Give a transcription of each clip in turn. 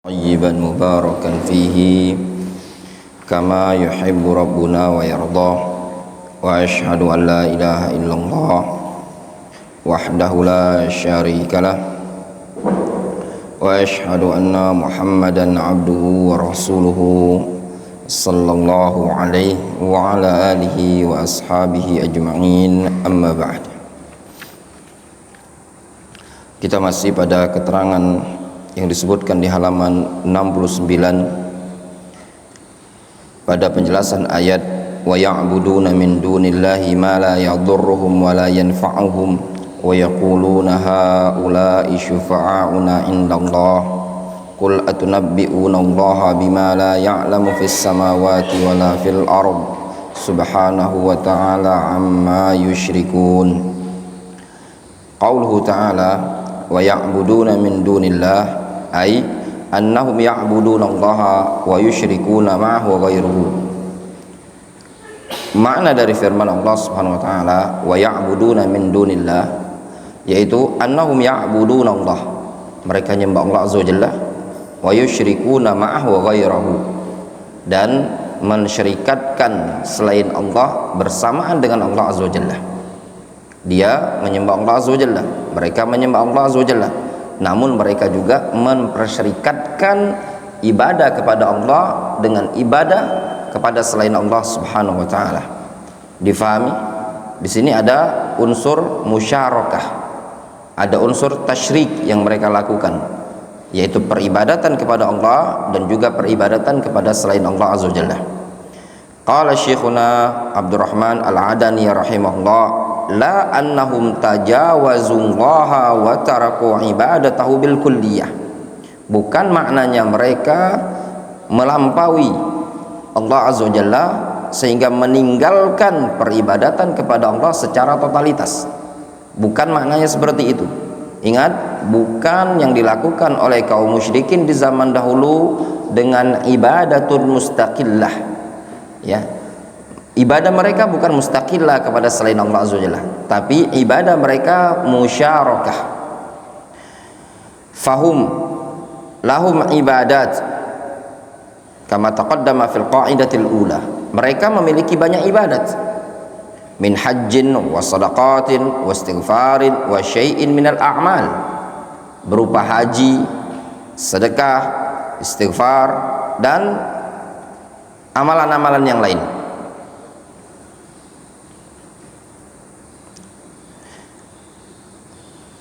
طيبا مباركا فيه كما يحب ربنا ويرضى وأشهد أن لا إله إلا الله وحده لا شريك له وأشهد أن محمدا عبده ورسوله صلى الله عليه وعلى آله وأصحابه أجمعين أما بعد. Kita masih pada keterangan yang disebutkan di halaman 69 pada penjelasan ayat wa ya'buduna min dunillahi ma la yadurruhum wa la yanfa'uhum wa yaquluna haula'i syufa'auna indallah qul atunabbi'una allaha bima la ya'lamu fis samawati wa la fil ard subhanahu wa ta'ala amma yushrikun. Qauluhu ta'ala wa ya'buduna min dunillah ay annahum ya'buduna allaha wa yusyrikuna ma'ahu ghairuhu. Makna dari firman Allah Subhanahu wa taala wa ya'buduna min dunillah yaitu annahum ya'buduna Allah, mereka nyembah Allah azza wajalla, wa yusyrikuna ma'ahu ghairuhu, dan mensyirikatkan selain Allah bersamaan dengan Allah azza wajalla. Dia menyembah Allah azza wajalla, mereka menyembah Allah azza wajalla, namun mereka juga mempersyirikatkan ibadah kepada Allah dengan ibadah kepada selain Allah Subhanahu wa taala. Difahami? Di sini ada unsur musyarakah, ada unsur tasyrik yang mereka lakukan, yaitu peribadatan kepada Allah dan juga peribadatan kepada selain Allah azza wajalla. Qala Syekhuna Abdurrahman Al-Adani rahimahullah, la annahum tajawazullaha wa taraku ibadatahu bil kulliyah. Bukan maknanya mereka melampaui Allah azza wajalla sehingga meninggalkan peribadatan kepada Allah secara totalitas. Bukan maknanya seperti itu. Ingat, bukan yang dilakukan oleh kaum musyrikin di zaman dahulu dengan ibadatun mustaqillah, ya. Ibadah mereka bukan mustaqillah kepada selain Allah azza wajalla, tapi ibadah mereka musyarakah. Fahum lahum ibadat kama taqaddama fil qa'idatil ula. Mereka memiliki banyak ibadat, min hajjin wa sadaqatin wa istighfarin wa syai'in minal a'mal, berupa haji, sedekah, istighfar, dan amalan-amalan yang lain.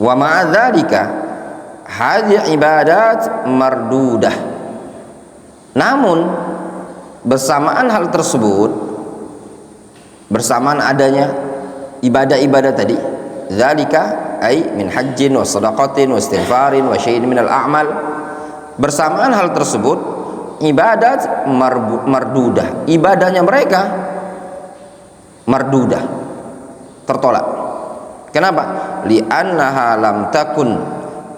Wa ma'adzalika hadhihi ibadat mardudah. Namun bersamaan hal tersebut, bersamaan adanya ibadah-ibadah tadi, zalika ay min hajjin wa sadaqatin wa istighfarin wa syai'in minal a'mal, bersamaan hal tersebut ibadat mardudah, ibadahnya mereka mardudah, tertolak. Kenapa? Li'annaha lam takun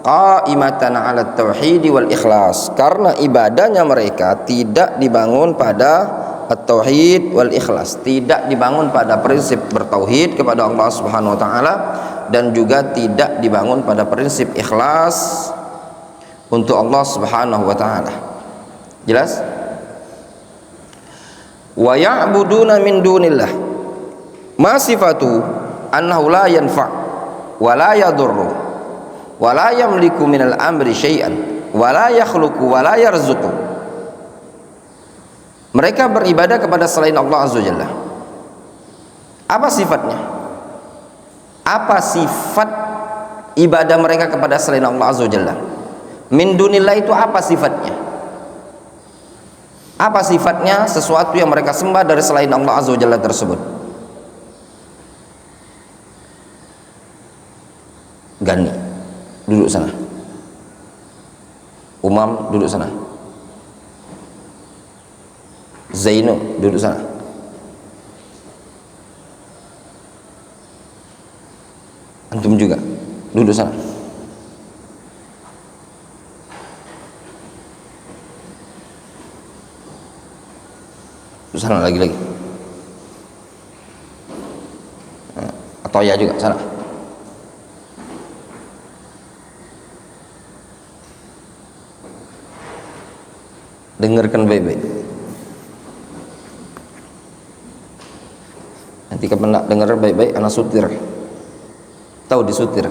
qa'imatan 'ala tauhid wal ikhlas. Karena ibadahnya mereka tidak dibangun pada at-tauhid wal ikhlas, tidak dibangun pada prinsip bertauhid kepada Allah Subhanahu wa taala, dan juga tidak dibangun pada prinsip ikhlas untuk Allah Subhanahu wa taala. Jelas? Wa ya'buduna min dunillah ma sifatu annahu la yanfa' wa la yadurru wa la yamliku minal amri syai'an wa la yakhluqu wa la yarzuqu. Mereka beribadah kepada selain Allah azza wajalla. Apa sifatnya? Apa sifat ibadah mereka kepada selain Allah azza wajalla? Min dunillah itu apa sifatnya? Apa sifatnya sesuatu yang mereka sembah dari selain Allah azza wajalla tersebut? Gani, duduk sana. Umam, duduk sana. Zaino, duduk sana. Antum juga, duduk sana. Duduk sana lagi. Atau ya juga, sana. Dengarkan baik-baik. Nanti kapan nak dengar baik-baik, anak sutir. Tahu disutir?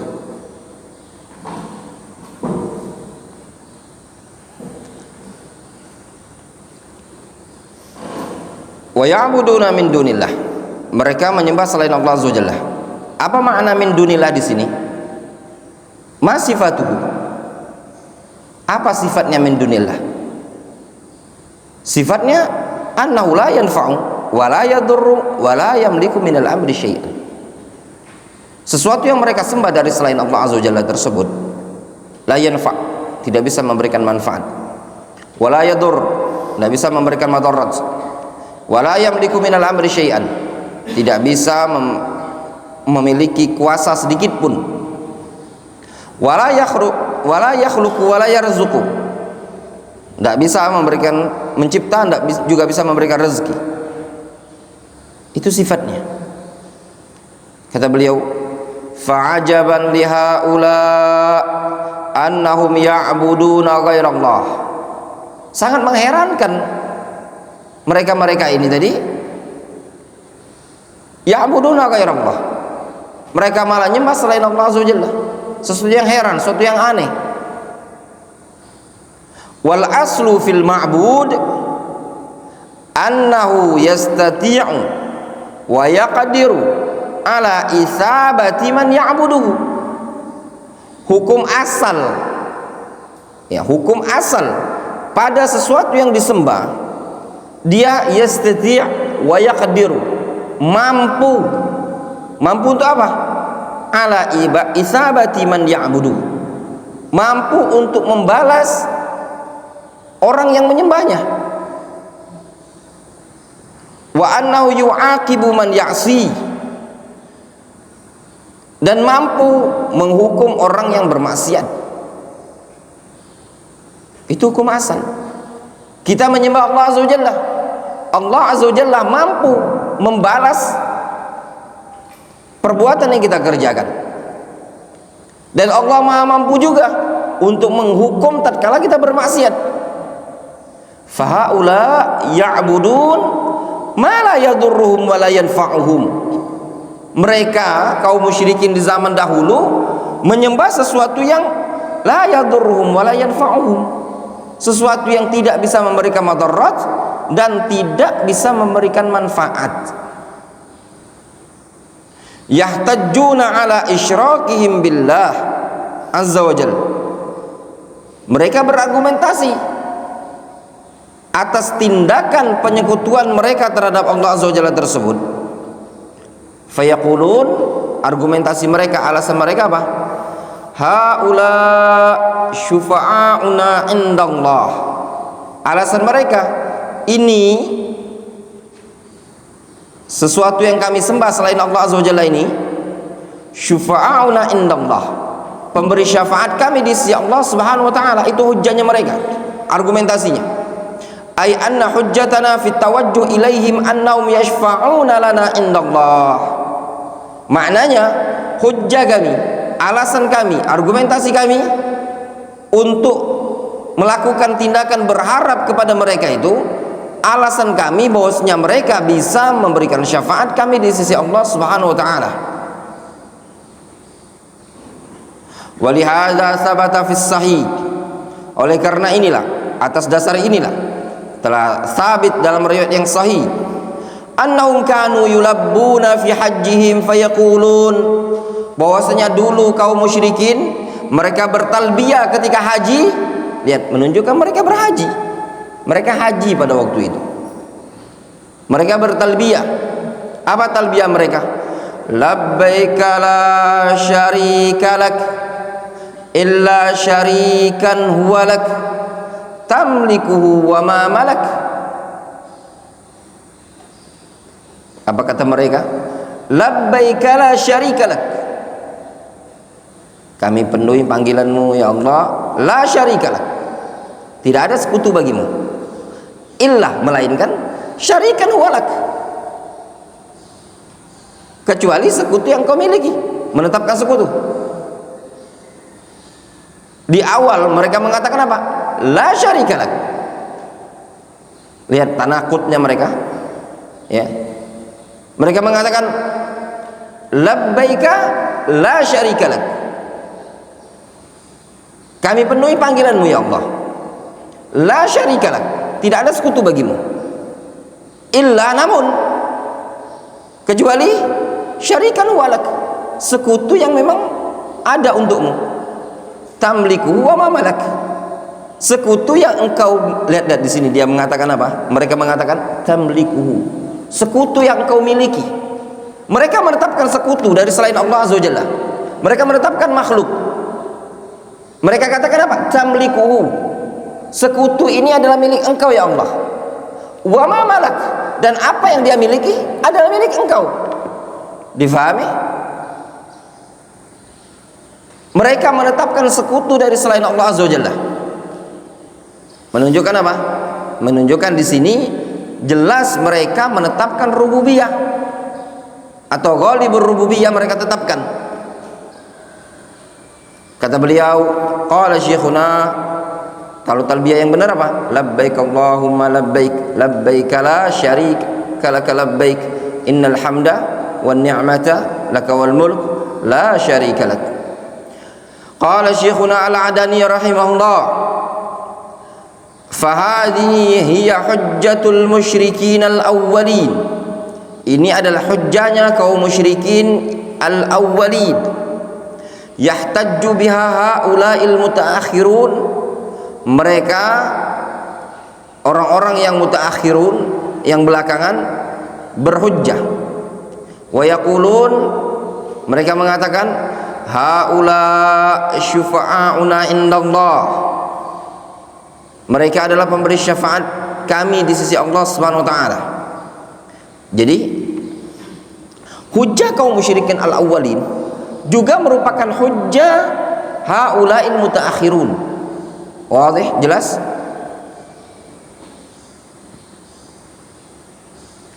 Wa ya'buduna min dunillah. Mereka menyembah selain Allah Azza wa Jalla. Apa makna min dunillah di sini? Ma sifatuhu? Apa sifatnya min dunillah? Sifatnya annahu la yanfa'u wa la yadurru wa la yamliku minal amri syai'an. Sesuatu yang mereka sembah dari selain Allah Azza wa Jalla tersebut la yanfa', tidak bisa memberikan manfaat. Wa la yadur, tidak bisa memberikan madarat. Wa la yamliku minal amri syai'an, tidak bisa memiliki kuasa sedikit pun. Wa la yakhluqu wa la yarzuqu, tidak bisa memberikan, mencipta, tidak juga bisa memberikan rezeki. Itu sifatnya. Kata beliau, fa'ajaban lihaula annahum ya'buduna ghairallah. Sangat mengherankan mereka-mereka ini tadi, ya'buduna ghairallah, mereka malah nyembah selain Allah Azza wa Jalla. Sesuatu yang heran, sesuatu yang aneh. Wal aslu fil ma'bud annahu yastati'u wa yaqdiru ala isabati man ya'buduhu. Hukum asal, ya, hukum asal pada sesuatu yang disembah, dia yastati' wa yaqdiru, mampu. Mampu untuk apa? Ala isabati man ya'buduhu, mampu untuk membalas orang yang menyembahnya. Wa annahu yu'aqibu man ya'si, dan mampu menghukum orang yang bermaksiat. Itu hukum asal. Kita menyembah Allah Azza wa Jalla, Allah Azza wa Jalla mampu membalas perbuatan yang kita kerjakan, dan Allah Maha mampu juga untuk menghukum tatkala kita bermaksiat. Fahaula ya'budun ma la yadurruhum wa la yanfa'uhum. Mereka kaum musyrikin di zaman dahulu menyembah sesuatu yang la yadurruhum wa la yanfa'uhum, sesuatu yang tidak bisa memberikan madarat dan tidak bisa memberikan manfaat. Yahtajjuna ala isyrakihim billah azza wa jalla. Mereka berargumentasi atas tindakan penyekutuan mereka terhadap Allah azza wa jalla tersebut. Fayaqulun, argumentasi mereka, alasan mereka apa? Haula syufa'auna indallah. Alasan mereka, ini sesuatu yang kami sembah selain Allah azza wa jalla ini, syufa'auna indallah, pemberi syafaat kami di sisi Allah subhanahu wa ta'ala. Itu hujjahnya mereka, argumentasinya. Ay anna hujjatana fit tawajjuh ilaihim annahum yashfa'una lana indallah. Maknanya hujjah kami, alasan kami, argumentasi kami untuk melakukan tindakan berharap kepada mereka itu, alasan kami bahwasanya mereka bisa memberikan syafaat kami di sisi Allah Subhanahu wa taala. Walihada sabata fis sahih. Oleh karena inilah, atas dasar inilah telah sabit dalam riwayat yang sahih, annahum kanu yulabbuna fi hajjihim fayaqulun, bahwasanya dulu kaum musyrikin mereka bertalbiyah ketika haji. Lihat, menunjukkan mereka berhaji. Mereka haji pada waktu itu. Mereka bertalbiyah. Apa talbiyah mereka? Labbaika la syarika lak illa syarikan huwa lak tamlikuhu wa ma malak. Apa kata mereka? Labbaika la syarika lak, kami penuhi panggilanmu ya Allah, la syarika lak, tidak ada sekutu bagimu, illa, melainkan, syarikan huwalak, kecuali sekutu yang kau miliki, menetapkan sekutu. Di awal mereka mengatakan apa? La syarika lak, Lihat tanakutnya mereka, ya. Mereka mengatakan labbaika la syarika lak. Kami penuhi panggilanmu ya Allah. La syarika lak, tidak ada sekutu bagimu. Illa, namun, kecuali syarikan walak, sekutu yang memang ada untukmu. Tamliku wa ma malak, sekutu yang engkau lihat di sini dia mengatakan apa? Mereka mengatakan tamliku, sekutu yang engkau miliki. Mereka menetapkan sekutu dari selain Allah Azza wa Jalla. Mereka menetapkan makhluk. Mereka katakan apa? Tamliku, sekutu ini adalah milik engkau ya Allah. Wa ma malak, dan apa yang dia miliki adalah milik engkau. Difahami? Mereka menetapkan sekutu dari selain Allah Azza wa Jalla. Menunjukkan apa? Menunjukkan di sini jelas mereka menetapkan rububiyah atau ghalibur rububiyah mereka tetapkan. Kata beliau, qala syekhuna, kalau talbiyah yang benar apa? Labbaik Allahumma labbaik, labbaik la syarika lak labbaik, innal hamda wan ni'mata laka wal mulk la syarika lak. Qala syekhuna al-Adani rahimahullah, fahadhihi hiya hujjatul musyrikin al-awwalin. Ini adalah hujjahnya kaum musyrikin al-awwalin. Yahtajju biha haula'il mutaakhirun. Mereka orang-orang yang mutaakhirun, yang belakangan, berhujjah. Wa yaqulun, mereka mengatakan haula syufa'auna indallah, mereka adalah pemberi syafaat kami di sisi Allah Subhanahu wa taala. Jadi hujjah kaum musyrikin al-awwalin juga merupakan hujjah haula'il mutaakhirun. Wadih, jelas?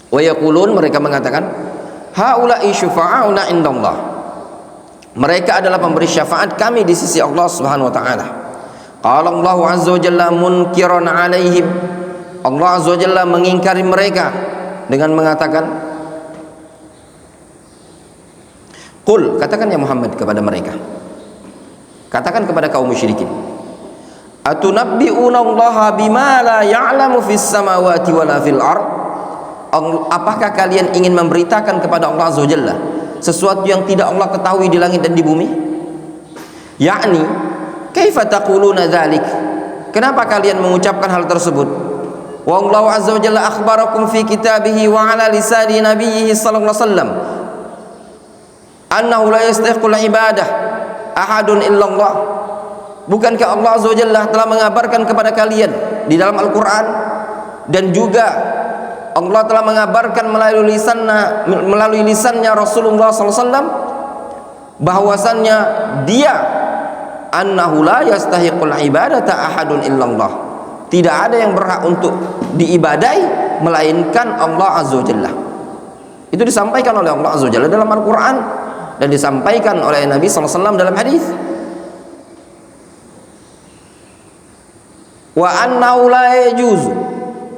Wa yaqulun, mereka mengatakan haula'i syufa'auna indallah, mereka adalah pemberi syafaat kami di sisi Allah Subhanahu wa taala. Qala Allah azza wa jalla munkiran alaihim, Allah azza wa jalla mengingkari mereka dengan mengatakan, qul, katakan ya Muhammad kepada mereka, katakan kepada kaum musyrikin, atunabbi'una Allah bima la ya'lamu fis samawati wala fil ard, apakah kalian ingin memberitakan kepada Allah azza wa jalla sesuatu yang tidak Allah ketahui di langit dan di bumi? Yakni, kaifa taquluna dzalik, kenapa kalian mengucapkan hal tersebut? Wallahu azza wa jalla akhbarakum fi kitabihi wa ala lisani nabiyhi sallallahu alaihi wasallam annahu la yastahiqul ibadah ahadun illallah. Bukankah Allah azza wa jalla telah mengabarkan kepada kalian di dalam Al-Qur'an, dan juga Allah telah mengabarkan melalui lisannya Rasulullah SAW bahwasannya dia annahu la yastahiqul ibadata ahadun illallah, tidak ada yang berhak untuk diibadai melainkan Allah azza wajalla. Itu disampaikan oleh Allah azza wajalla dalam Al-Quran dan disampaikan oleh Nabi SAW dalam hadis. Wa annahu la yajuzu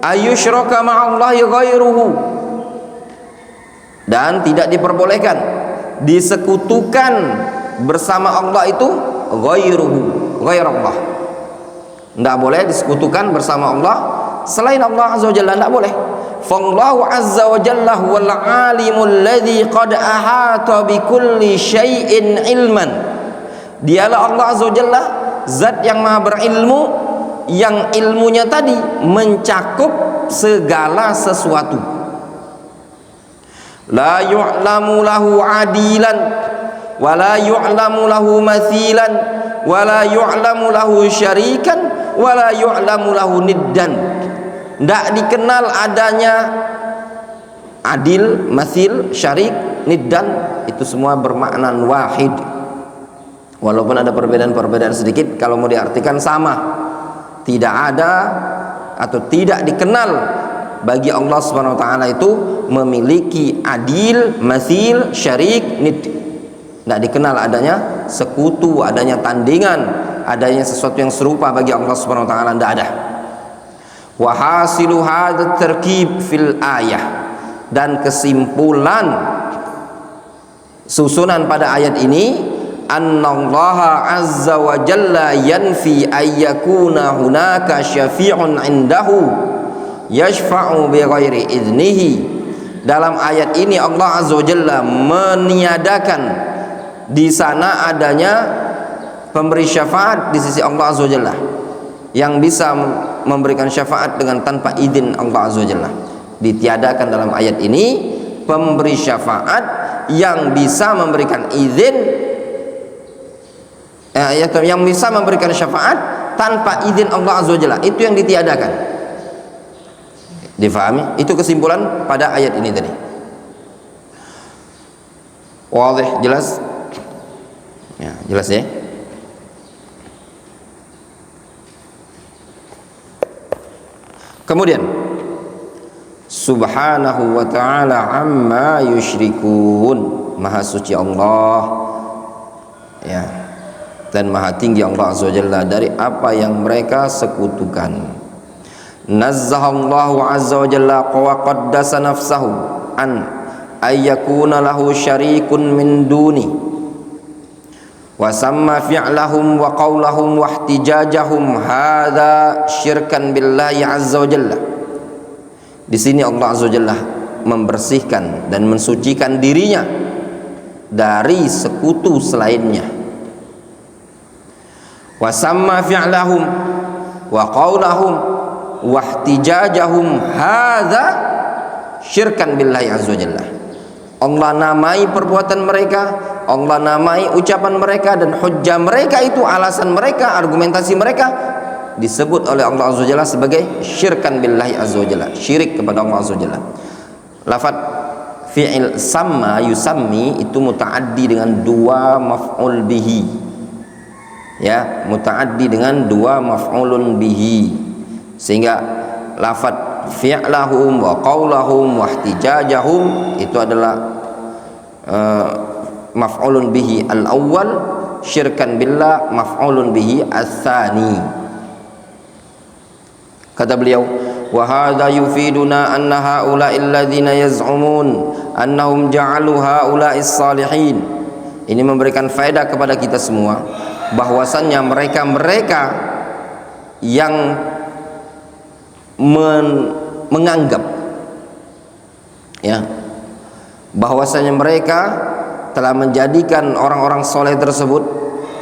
ayyushraka ma'allahi ghairuhu, dan tidak diperbolehkan disekutukan bersama Allah itu ghairuhu, ghairallah, tidak boleh disekutukan bersama Allah selain Allah azza wa jalla, tidak boleh. Fallahu azza wa jalla huwal alimul ladzi qad ahata bi kulli syai'in ilman, dialah Allah azza wa jalla zat yang maha berilmu, yang ilmunya tadi mencakup segala sesuatu. La yu'lamu lahu adilan wa la yu'lamu lahu mathilan wa la yu'lamu lahu syarikan wa la yu'lamu lahu niddan. Tidak dikenal adanya adil, mathil, syarik, niddan, itu semua bermakna wahid. Walaupun ada perbedaan-perbedaan sedikit, kalau mau diartikan sama. Tidak ada atau tidak dikenal bagi Allah Subhanahu wa taala itu memiliki adil, mathil, syarik, nid. Tidak dikenal adanya sekutu, adanya tandingan, adanya sesuatu yang serupa bagi Allah Subhanahu wa taala, tidak ada. Wa hasilu hadzal tarkib fil ayah, dan kesimpulan susunan pada ayat ini, annallaha azza wa jalla yanfi ayyakuna hunaka syafi'un indahu yashfa'u bi ghairi idnihi. Dalam ayat ini Allah azza wa jalla meniadakan di sana adanya pemberi syafaat di sisi Allah azza wa jalla yang bisa memberikan syafaat dengan tanpa izin Allah azza wa jalla. Ditiadakan dalam ayat ini pemberi syafaat yang bisa memberikan izin, yang bisa memberikan syafaat tanpa izin Allah azza wa jalla. Itu yang ditiadakan. Difahami? Itu kesimpulan pada ayat ini tadi. Wadih, jelas? Ya, jelas ya? Kemudian Subhanahu wa ta'ala amma yusyrikun, maha suci Allah ya, dan maha tinggi Allah azza wa jalla dari apa yang mereka sekutukan. Nazzahallahu azza wa jalla wa qaddasa nafsahu an ayyakuna lahu syarikun min duni wa samma fi'lahum wa qawlahum wa ihtijajahum hadza syirkan billahi azza wa jalla. Di sini Allah azza wa jalla membersihkan dan mensucikan dirinya dari sekutu selainnya. Wa samma fi'lahum wa qawlahum wa ihtijajahum hadza syirkan billahi azza wa jalla. Allah namai perbuatan mereka, Allah namai ucapan mereka dan hujjah mereka, itu alasan mereka, argumentasi mereka disebut oleh Allah azza wa jalla sebagai syirkan billahi azza wa jalla, syirik kepada Allah azza wa jalla. Lafaz fi'il samma yusammi itu mutaaddi dengan dua maf'ul bihi, ya, mutaaddi dengan dua maf'ulun bihi, sehingga lafaz fi'lahum wa qawlahum wa ihtijajahum itu adalah maf'ulun bihi al-awwal, syirkan billah maf'ulun bihi al-thani. Kata beliau, wa hadha yufiduna anna haula'i alladhina yaz'umun annahum ja'alu haula'i salihin. Ini memberikan faedah kepada kita semua bahwasannya mereka-mereka yang menganggap, ya, bahwasanya mereka telah menjadikan orang-orang soleh tersebut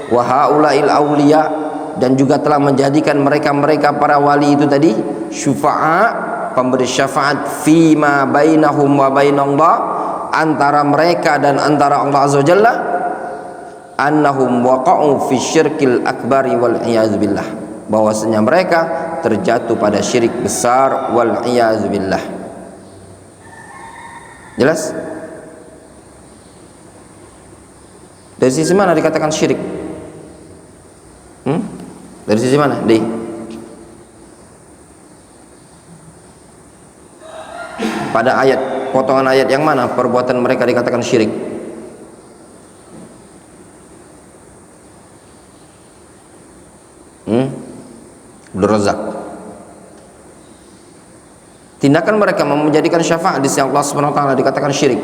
wa haula'il auliya, dan juga telah menjadikan mereka-mereka para wali itu tadi syufa'a, pemberi syafaat fima bainahum wa bainallah, antara mereka dan antara Allah azza wa jalla, annahum waqa'u fi syirkil akbari wal iyadzu billah, bahwasanya mereka terjatuh pada syirik besar wal iyadzu billah. Jelas? Dari sisi mana dikatakan syirik? Dari sisi mana? Pada ayat, potongan ayat yang mana perbuatan mereka dikatakan syirik? Abdul Razak. Tindakan mereka menjadikan syafaat di sisi Allah Subhanahu wa taala dikatakan syirik.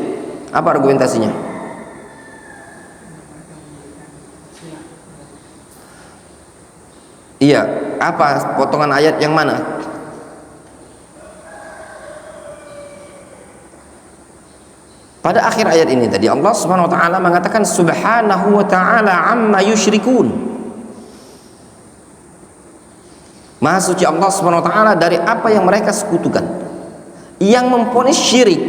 Apa argumentasinya? Iya, apa potongan ayat yang mana? Pada akhir ayat ini tadi Allah Subhanahu wa taala mengatakan Subhanahu wa taala amma yusyrikun. Maha suci Allah Subhanahu wa taala dari apa yang mereka sekutukan. Yang memvonis syirik,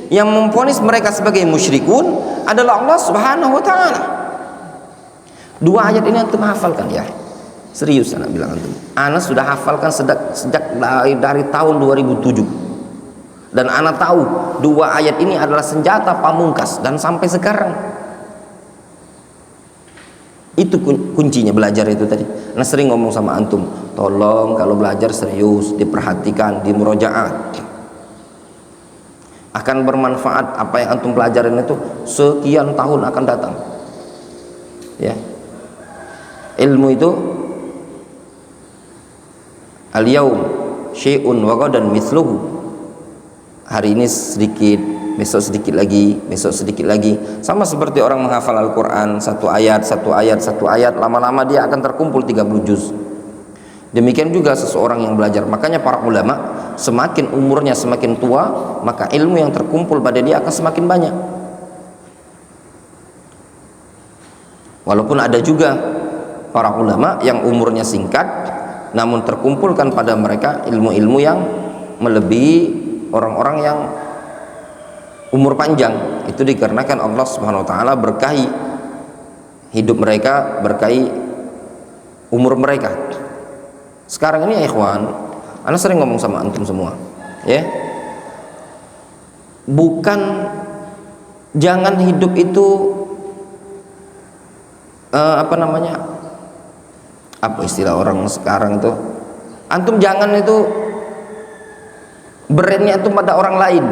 yang memvonis mereka sebagai musyrikun adalah Allah Subhanahu wa taala. Dua ayat ini antum hafalkan ya. Serius anak bilang antum. Anak sudah hafalkan sejak dari tahun 2007. Dan anak tahu dua ayat ini adalah senjata pamungkas dan sampai sekarang. Itu kuncinya belajar itu tadi. Nah, sering ngomong sama antum, tolong kalau belajar serius, diperhatikan, dimurojaat. Akan bermanfaat apa yang antum pelajarin itu sekian tahun akan datang. Ya. Ilmu itu al-yaum syai'un wa ghadan mithluhu. Hari ini sedikit, besok sedikit lagi, besok sedikit lagi. Sama seperti orang menghafal Al-Quran, satu ayat, lama-lama dia akan terkumpul 30 juz. Demikian juga seseorang yang belajar. Makanya para ulama, semakin umurnya semakin tua, maka ilmu yang terkumpul pada dia akan semakin banyak. Walaupun ada juga para ulama yang umurnya singkat, namun terkumpulkan pada mereka ilmu-ilmu yang melebihi orang-orang yang umur panjang. Itu dikarenakan Allah Subhanahu wa taala berkahi hidup mereka, berkahi umur mereka. Sekarang ini ya ikhwan, ana sering ngomong sama antum semua, ya. Bukan, jangan hidup itu apa istilah orang sekarang itu, antum jangan itu brandnya antum pada orang lain,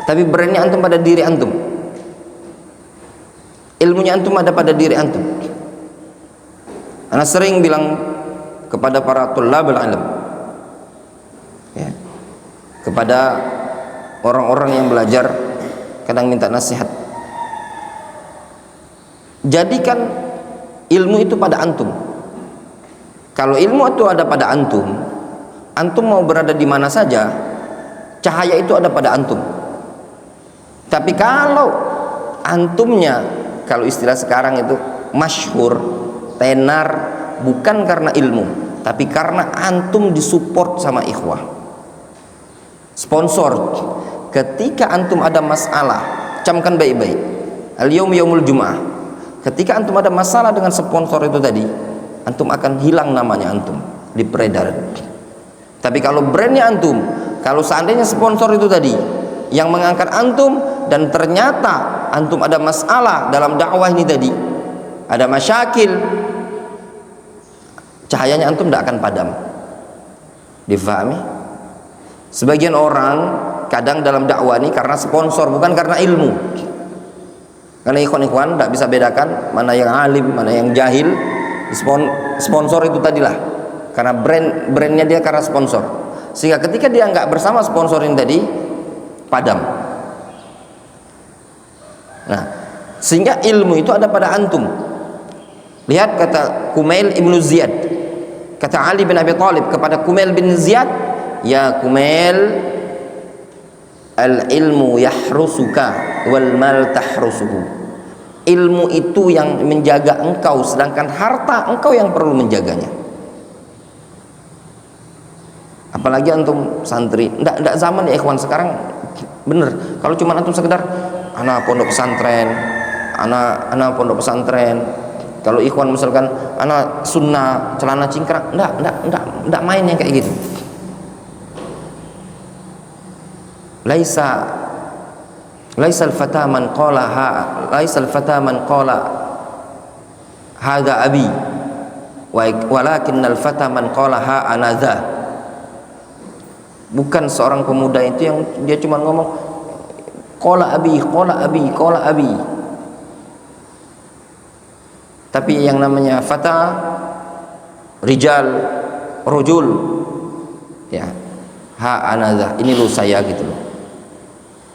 tapi brandnya antum pada diri antum, ilmunya antum ada pada diri antum. Ana sering bilang kepada para thullabul ilm, ya, kepada orang-orang yang belajar, kadang minta nasihat, jadikan ilmu itu pada antum. Kalau ilmu itu ada pada antum, antum mau berada di mana saja, cahaya itu ada pada antum. Tapi kalau antumnya, kalau istilah sekarang itu masyhur, tenar, bukan karena ilmu, tapi karena antum disupport sama ikhwah, sponsor. Ketika antum ada masalah, camkan baik-baik, al-yaum yaumul jum'ah, ketika antum ada masalah dengan sponsor itu tadi, antum akan hilang namanya antum di peredaran. Tapi kalau brandnya antum, kalau seandainya sponsor itu tadi yang mengangkat antum, dan ternyata antum ada masalah dalam dakwah ini tadi, ada masyakil, cahayanya antum tidak akan padam. Difahami? Sebagian orang kadang dalam dakwah ini karena sponsor, bukan karena ilmu. Karena ikhwan-ikhwan tidak bisa bedakan mana yang alim, mana yang jahil. Sponsor itu tadilah, karena brandnya dia karena sponsor, sehingga ketika dia nggak bersama sponsor ini tadi, padam. Nah, sehingga ilmu itu ada pada antum. Lihat kata Kumail ibnu Ziyad, kata Ali bin Abi Thalib kepada Kumail bin Ziyad, ya Kumail, al ilmu yahrusuka wal mal tahrusuhu. Ilmu itu yang menjaga engkau, sedangkan harta engkau yang perlu menjaganya. Apalagi antum santri, ndak zaman ya ikhwan sekarang, bener. Kalau cuma antum sekedar anak pondok pesantren, anak pondok pesantren, kalau ikhwan misalkan anak sunnah celana cingkrang, ndak main yang kayak gitu. Laisa al-fata man qala hadza abi walakin al-fata man qala ha ana dza. Bukan seorang pemuda itu yang dia cuma ngomong qala abi, tapi yang namanya fata, rijal, rujul, ya, ha ana dza, ini lu saya gitu loh.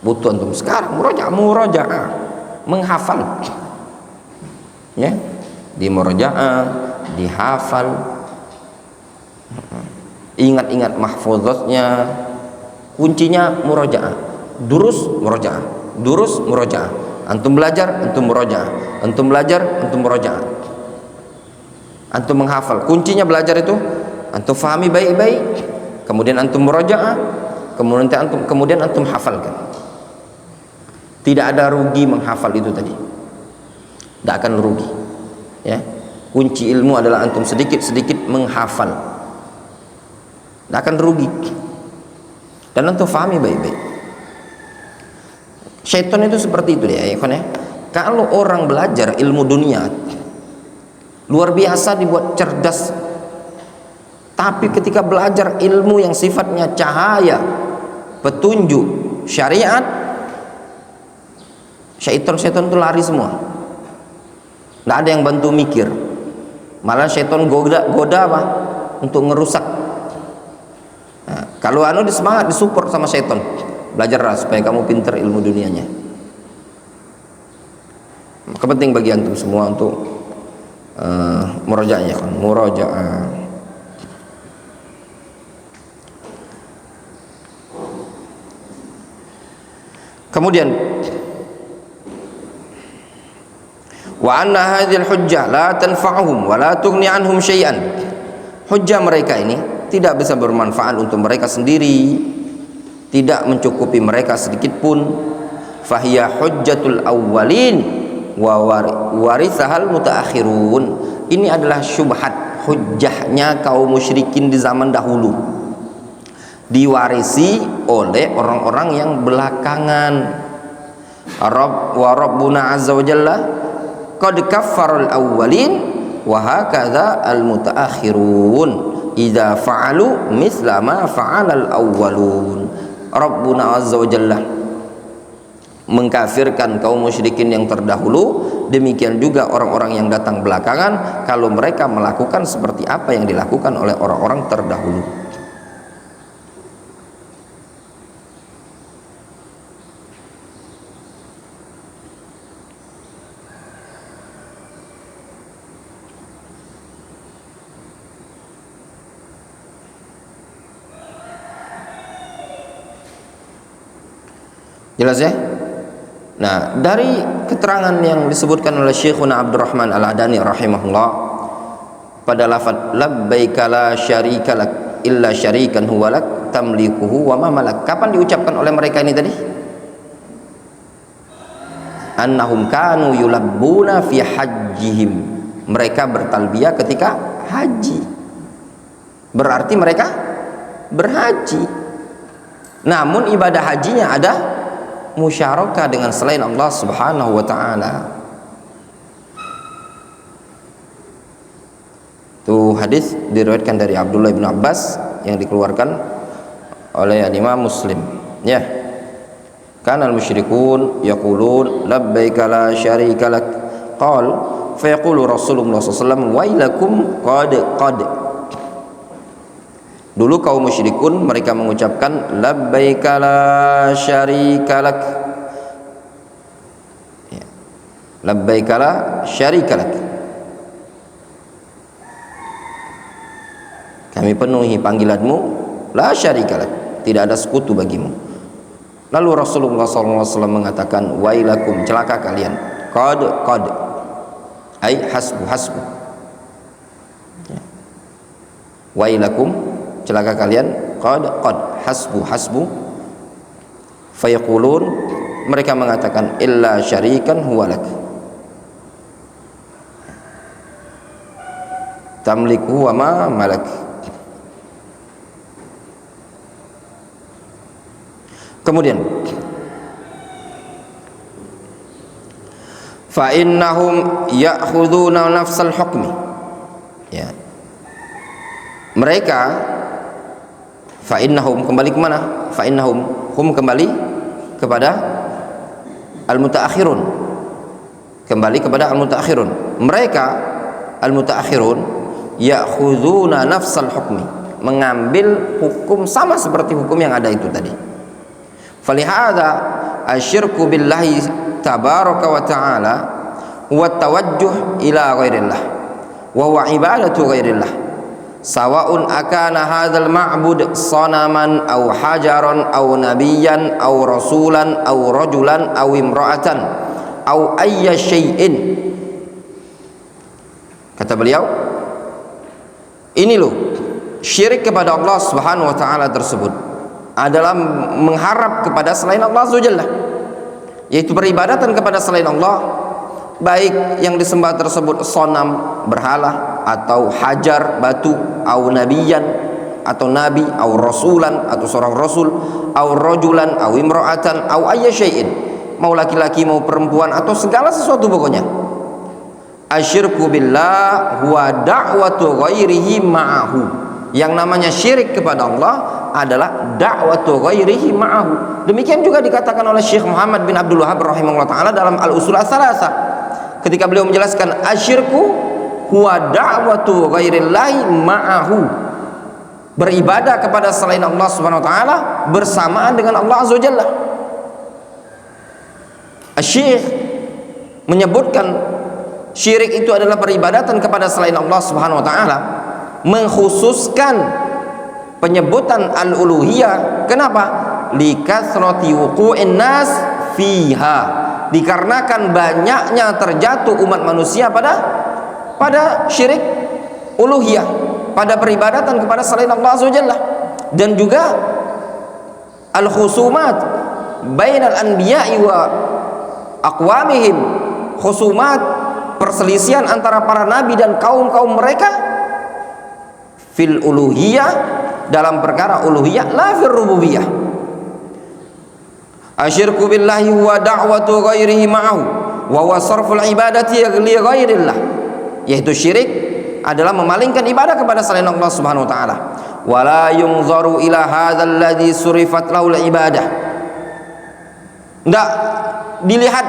Butuh antum sekarang murojaah, menghafal, ya, di murojaah, dihafal, ingat-ingat mahfuzatnya. Kuncinya murojaah, durus murojaah, durus murojaah. Antum belajar, antum murojaah, antum belajar, antum murojaah, antum menghafal. Kuncinya belajar itu antum fahami baik-baik, kemudian antum murojaah, kemudian antum hafalkan. Tidak ada rugi menghafal itu tadi, tidak akan rugi, ya. Kunci ilmu adalah antum sedikit-sedikit menghafal, tidak akan rugi, dan antum fahami baik-baik. Syaitan itu seperti itu ya, ya. Kalau orang belajar ilmu dunia luar biasa, dibuat cerdas, tapi ketika belajar ilmu yang sifatnya cahaya, petunjuk, syariat, syaitan itu lari semua. Tidak ada yang bantu mikir, malah syaitan goda apa? Untuk ngerusak Kalau anu disemangat, disupport sama setan. Belajarlah supaya kamu pintar ilmu dunianya. Maka penting bagi antum semua untuk murajaahnya kan, murajaah. Kemudian wa anna hadhil hujjah la tanfa'uhum wa la tughni anhum syai'an. Hujjah mereka ini tidak bisa bermanfaat untuk mereka sendiri, tidak mencukupi mereka sedikit pun. Fahiya hujjatul awwalin wa warithahal mutaakhirun. Ini adalah syubhat, hujjahnya kaum musyrikin di zaman dahulu, diwarisi oleh orang-orang yang belakangan. Rabbuna azza wa jalla qad kaffarul awwalin wa hakadha al mutaakhirun idza fa'alu mithla ma fa'alal awwalun. Rabbuna azza wa jalla mengkafirkan kaum musyrikin yang terdahulu, demikian juga orang-orang yang datang belakangan kalau mereka melakukan seperti apa yang dilakukan oleh orang-orang terdahulu. Jelas ya? Nah, dari keterangan yang disebutkan oleh Syekhuna Abdurrahman Al-Adani rahimahullah pada lafaz labbaika la syarika lak illa syarikan huwa lak tamlikuhu wa ma malak, kapan diucapkan oleh mereka ini tadi? Annahum kanu yulabbuna fi hajjihim. Mereka bertalbiyah ketika haji. Berarti mereka berhaji. Namun ibadah hajinya ada musyarakah dengan selain Allah Subhanahu wa taala. Itu hadis diriwayatkan dari Abdullah bin Abbas yang dikeluarkan oleh Imam Muslim. Ya. Kana al-musyrikun yaqulun labbaika la syarika lak. Qal fa yaqulu Rasulullah sallallahu alaihi wasallam wailakum qad. Dulu kaum musyrikun mereka mengucapkan labbaika la syarika lak, ya. Labbaika la syarika lak, kami penuhi panggilanmu, la syarika lak, tidak ada sekutu bagimu. Lalu Rasulullah SAW mengatakan wailakum, celaka kalian, qad ay hasbu, ya. Wailakum, celaka kalian, qad hasbu. Fayaqulun, mereka mengatakan illa syarikan huwa lak tamliku wa ma malak. Kemudian fa innahum ya'khuduna nafsal hukmi, ya. Mereka fa'innahum kembali kemana? Fa'innahum hum kembali kepada al-mutaakhirun, kembali kepada al-mutaakhirun. Mereka al-mutaakhirun ya'khuduna nafsal hukmi, mengambil hukum sama seperti hukum yang ada itu tadi. Falihada asyirku billahi tabaraka wa ta'ala wa tawajjuh ila ghairillah wa huwa ibadatu ghairillah, sawa'un akana hadzal ma'bud sanaman aw hajaran aw nabiyyan aw rasulan aw rajulan aw imra'atan aw ayya syai'in. Kata beliau, ini loh syirik kepada Allah Subhanahu wa taala tersebut adalah mengharap kepada selain Allah Azza wa Jalla, yaitu beribadatan kepada selain Allah, baik yang disembah tersebut sonam, berhala, atau hajar, batu, au nabiyan, atau nabi, au rasulan, atau seorang rasul, au rajulan, au imra'atan, au ayya syai'in, mau laki-laki mau perempuan atau segala sesuatu pokoknya. Asyirku billah huwa da'watu ghairihi ma'ahu. Yang namanya syirik kepada Allah adalah da'watu ghairihi ma'ahu. Demikian juga dikatakan oleh Syekh Muhammad bin Abdul Wahhab rahimahullah taala dalam Al-Usul Ats-Tsalatsah ketika beliau menjelaskan asyirku huwa da'watu ghairillahi ma'ahu. beribadah kepada selain Allah Subhanahu wa taala bersamaan dengan Allah Azza wa Jalla. Asy-Syaikh menyebutkan syirik itu adalah peribadatan kepada selain Allah Subhanahu wa taala, mengkhususkan penyebutan al-uluhiyah. Kenapa? Likathrati wuqu'in nas fiha, dikarenakan banyaknya terjatuh umat manusia pada syirik uluhiyah, pada peribadatan kepada selain Allah Azza wa Jalla. Dan juga al-khusumat bainal anbiya'i wa aqwamihim, khusumat perselisihan antara para nabi dan kaum-kaum mereka fil uluhiyah, dalam perkara uluhiyah, la fil rububiyah. Asyirku billahi wa da'watu ghairihi ma'ahu wa huwa sarful ibadati li ghairillah, yaitu syirik adalah memalingkan ibadah kepada selain Allah Subhanahu wa taala. Wala yunzaru ila hadzal ladzi surifat lahu ibadah, tidak dilihat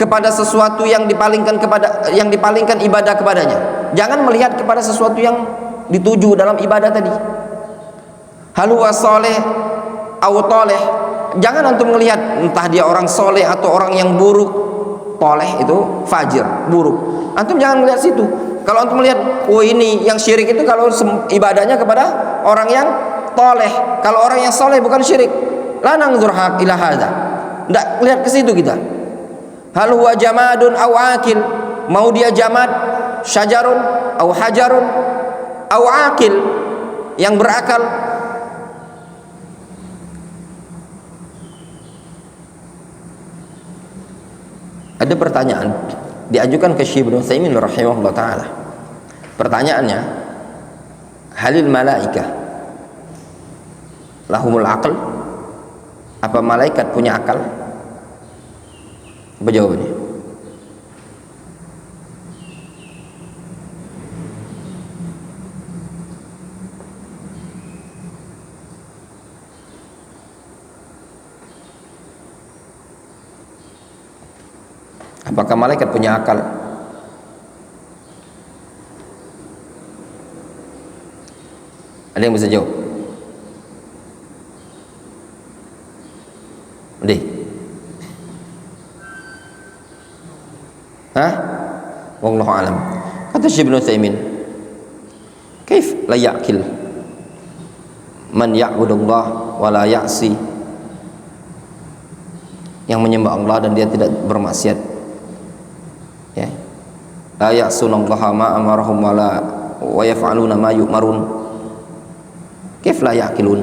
kepada sesuatu yang dipalingkan ibadah kepadanya. Jangan melihat kepada sesuatu yang dituju dalam ibadah tadi. Hal huwa saleh aw taleh, jangan antum melihat entah dia orang soleh atau orang yang buruk. Toleh itu fajir, buruk. Antum jangan melihat situ. Kalau antum melihat, oh ini yang syirik itu kalau ibadahnya kepada orang yang toleh, kalau orang yang soleh bukan syirik. La nangzur ila hadza, tidak lihat ke situ kita. Hal huwa jamadun aw akil, mau dia jamad, syajarun aw hajarun aw akil, yang berakal. Ada pertanyaan diajukan ke Syekh Ibnu Utsaimin rahimahullah taala. Pertanyaannya, halil malaikah lahumul aql? Apa malaikat punya akal? Apa jawabannya? Apakah malaikat punya akal? Ada yang bisa jawab? Udah? Hah? Wallahu alam. Kata Syekh Ibnu Utsaimin, "Kaif la ya'kil man ya'budullah wa la ya'si?" Yang menyembah Allah dan dia tidak bermaksiat. Ya. La ya'sunallaha ma amarahum wa yaf'aluna ma yu'marun. Kaif la ya'qilun?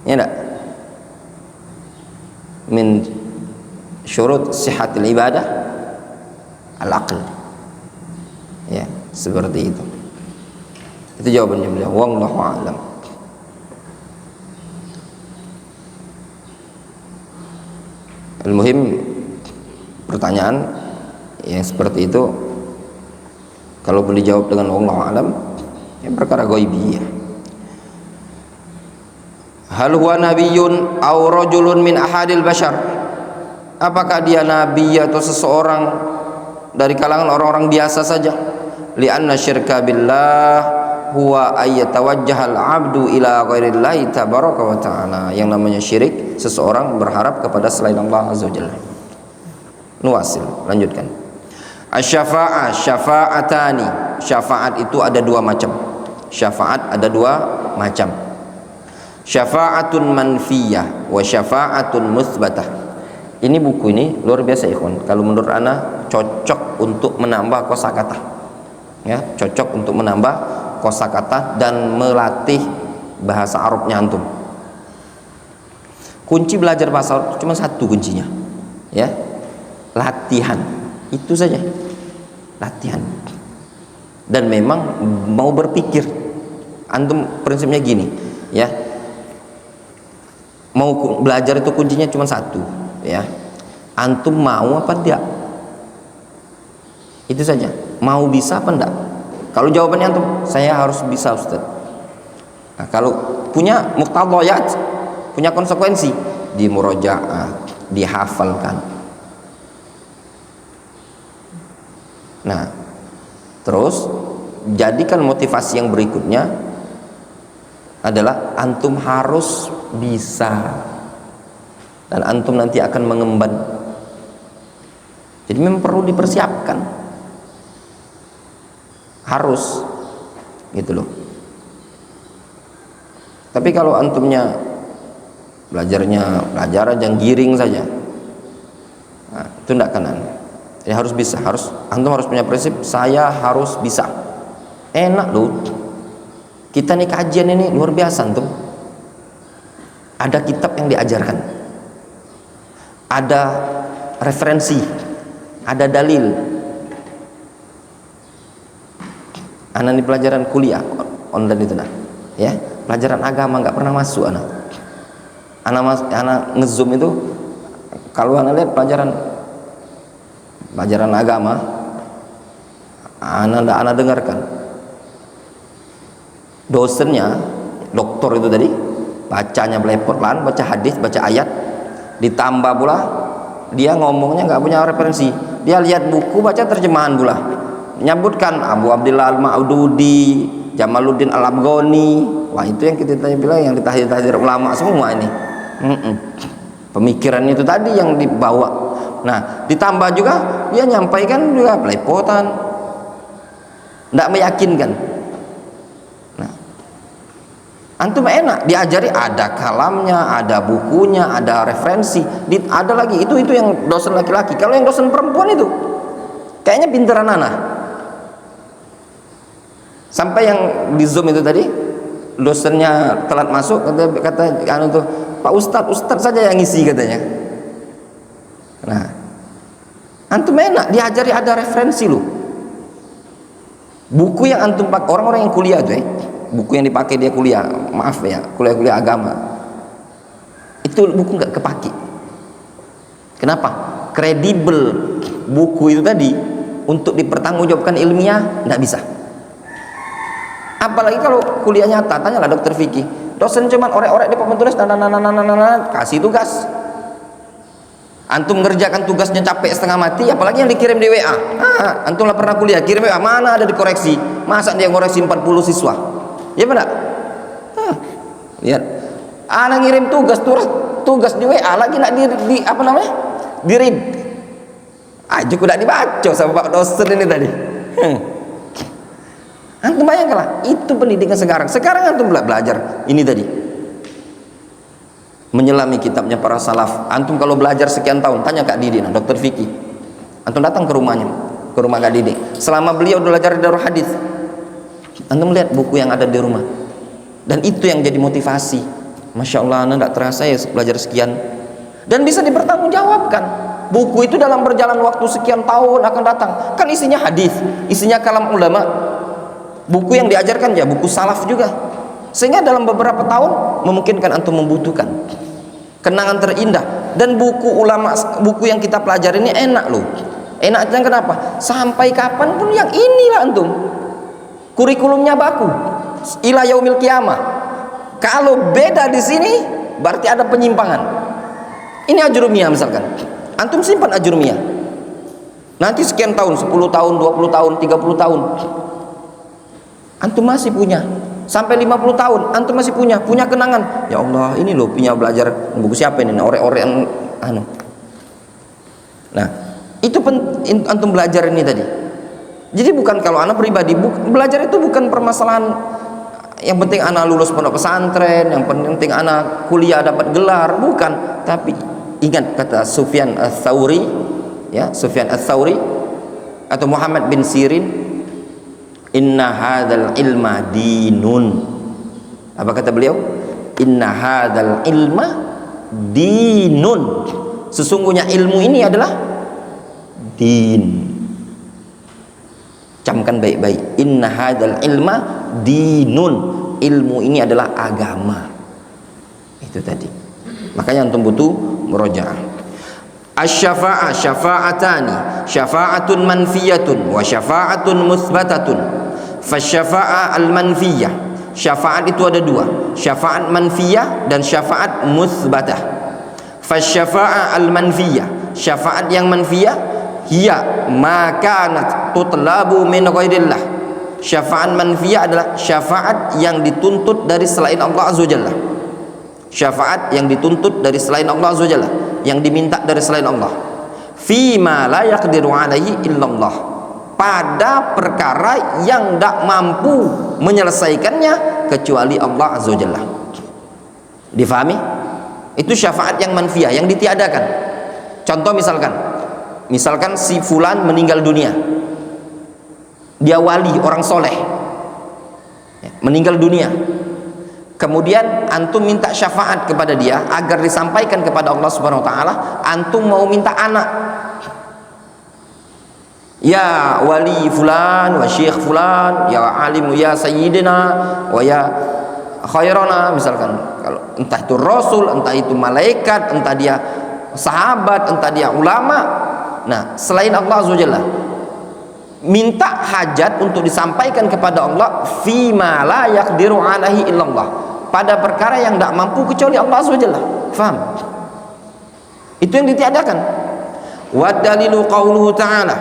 Ya enggak? Min syurut sihhatil ibadah al-aql. Ya, seperti itu. Itu jawabannya beliau. Wallahu a'lam. Al-muhim, pertanyaan yang seperti itu kalau boleh dijawab dengan wallahu a'lam, ya perkara ghaibiyah. Hal huwa nabiyyun aw rajulun min ahadil bashar? Apakah dia nabi atau seseorang dari kalangan orang-orang biasa saja? Li'anna syirka billah huwa ayyatawajjahal 'abdu ila ghairillahi tabaraka wa ta'ala. Yang namanya syirik, seseorang berharap kepada selain Allah Azza wa Jalla. Nuwasil, lanjutkan. Asy-syafa'ah syafa'atani. Syafaat itu ada dua macam. Syafaat ada dua macam. Syafa'atun manfiyah wa syafa'atun musbatah. Ini buku ini luar biasa ikhwan. Kalau menurut ana cocok untuk menambah kosakata. Ya, cocok untuk menambah kosakata dan melatih bahasa Arabnya antum. Kunci belajar bahasa Arab cuma satu kuncinya. Ya. Latihan. Itu saja. Latihan. Dan memang mau berpikir. Antum prinsipnya gini, ya. Mau belajar itu kuncinya cuma satu, ya. Antum mau apa tidak? Itu saja. Mau bisa apa enggak? Kalau jawabannya antum, saya harus bisa Ustaz. Nah, kalau punya muqtadayat, punya konsekuensi, di murojaah, dihafalkan. Nah, terus jadikan motivasi yang berikutnya adalah antum harus bisa, dan antum nanti akan mengemban. Jadi memang perlu dipersiapkan, harus gitu loh. Tapi kalau antumnya belajar aja giring saja, nah, itu tidak kanan. Ya harus bisa, antum harus punya prinsip, saya harus bisa. Enak loh, kita nih kajian ini luar biasa antum. Ada kitab yang diajarkan, ada referensi, ada dalil. Anak di pelajaran kuliah online itu nah, ya pelajaran agama nggak pernah masuk anak ngezoom itu. Kalau anak lihat pelajaran agama, anak dengarkan dosennya, doktor itu tadi bacanya belepotan, baca hadis, baca ayat, ditambah pula dia ngomongnya nggak punya referensi, dia lihat buku, baca terjemahan pula, menyebutkan Abu Abdillah Al-Ma'ududi, Jamaluddin Al-Afghani. Wah, itu yang kita bilang yang ditahdir ulama semua ini. Pemikiran itu tadi yang dibawa. Nah, ditambah juga dia nyampaikan juga belepotan, tidak meyakinkan. Nah, antum enak diajari, ada kalamnya, ada bukunya, ada referensi, ada lagi itu yang dosen laki-laki. Kalau yang dosen perempuan itu kayaknya pinteran anak. Sampai yang di Zoom itu tadi dosennya telat masuk, kata anu tuh, Pak Ustadz saja yang ngisi katanya. Nah, antum enak diajari, ada referensi loh. Buku yang antum pakai, orang-orang yang kuliah tuh buku yang dipakai dia kuliah, maaf ya, kuliah agama, itu buku nggak kepake. Kenapa? Kredibel buku itu tadi untuk dipertanggungjawabkan ilmiah nggak bisa. Apalagi kalau kuliah nyata, tanyalah dokter Vicky, dosen cuman orek-orek di papan tulis, kasih tugas, antum ngerjakan tugasnya capek setengah mati, apalagi yang dikirim di WA. Antum lah pernah kuliah kirim WA, mana ada dikoreksi, masa dia ngoreksi 40 siswa, ya benar? Lihat, anak ngirim tugas di WA lagi nak di apa namanya, di read aja kuda dibaca sama Pak dosen ini tadi. Antum bayangkanlah, itu pendidikan sekarang antum belajar ini tadi, menyelami kitabnya para salaf. Antum kalau belajar sekian tahun, tanya Kak Didi, dokter Vicky, antum datang ke rumahnya, ke rumah Kak Didi, selama beliau belajar di Darul Hadis, antum lihat buku yang ada di rumah, dan itu yang jadi motivasi. Masya Allah, anda tidak terasa ya belajar sekian, dan bisa dipertanggungjawabkan. Buku itu dalam berjalan waktu sekian tahun akan datang, kan isinya hadis, isinya kalam ulama. Buku yang diajarkan ya buku salaf juga, sehingga dalam beberapa tahun memungkinkan antum membutuhkan kenangan terindah. Dan buku ulama, buku yang kita pelajari ini enak loh. Enaknya kenapa? Sampai kapanpun yang inilah antum, kurikulumnya baku ila yaumil qiyamah. Kalau beda di sini berarti ada penyimpangan. Ini ajrumiyah misalkan, antum simpan ajrumiyah, nanti sekian tahun, 10 tahun, 20 tahun, 30 tahun, antum masih punya, sampai 50 tahun antum masih punya kenangan. Ya Allah, ini loh punya belajar buku siapa ini, orek-orek anu. Nah, itu antum belajar ini tadi. Jadi bukan, kalau anak pribadi belajar itu bukan permasalahan yang penting anak lulus pondok pesantren, yang penting anak kuliah dapat gelar, bukan. Tapi ingat kata Sufyan Ats-Tsauri, ya, Sufyan Ats-Tsauri atau Muhammad bin Sirin, inna hadzal ilma dinun. Apa kata beliau? Inna hadzal ilma dinun. Sesungguhnya ilmu ini adalah din. Camkan baik-baik, inna hadzal ilma dinun. Ilmu ini adalah agama. Itu tadi. Makanya antum butuh murojaah. Asy-syafa'ah syafa'atani, syafa'atun manfiyatun wa syafa'atun mutsbatatun. Fasyafa'ah al-manfiyah, syafaat itu ada dua, syafaat manfiyah dan syafaat mutsbatah. Fasyafa'ah al-manfiyah, syafaat yang manfiyah, hiya ma kanat tutlabu min ghairillah. Syafaat manfiyah adalah syafaat yang dituntut dari selain Allah Azza wa Jalla. Syafaat yang dituntut dari selain Allah Azza wa Jalla, yang diminta dari selain Allah. Fima la yaqdiru alaihi illallah, pada perkara yang tidak mampu menyelesaikannya kecuali Allah Azza wa Jalla. Difahami? Itu syafaat yang manfiyah, yang ditiadakan. Contoh misalkan si fulan meninggal dunia, dia wali, orang soleh, meninggal dunia, kemudian antum minta syafaat kepada dia agar disampaikan kepada Allah Subhanahu wa taala, antum mau minta anak, ya wali fulan wa syekh fulan, ya alim ya sayyidina wa ya khairana, misalkan, kalau entah itu rasul, entah itu malaikat, entah dia sahabat, entah dia ulama, nah selain Allah Azza wa Jalla, minta hajat untuk disampaikan kepada Allah fima la yaqdiru alaihi illallah, pada perkara yang tidak mampu kecuali Allah Azza wa Jalla. Faham? Itu yang ditiadakan. Wa dalilu qauluhu ta'ala,